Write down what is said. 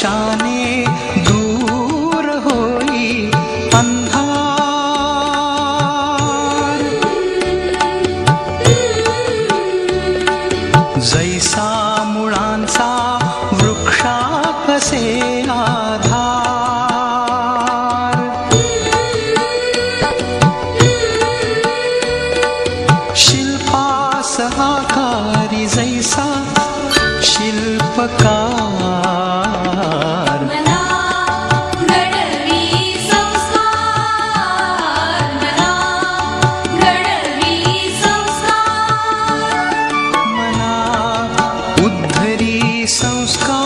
प्रकाशाने दूर होई अंधार। जैसा मुळांचा वृक्षाकसे आधार, शिल्पास आकारी जैसा शिल्पकार। मना घडवी संस्कार, मना घडवी संस्कार, मना उद्धरी संस्कार।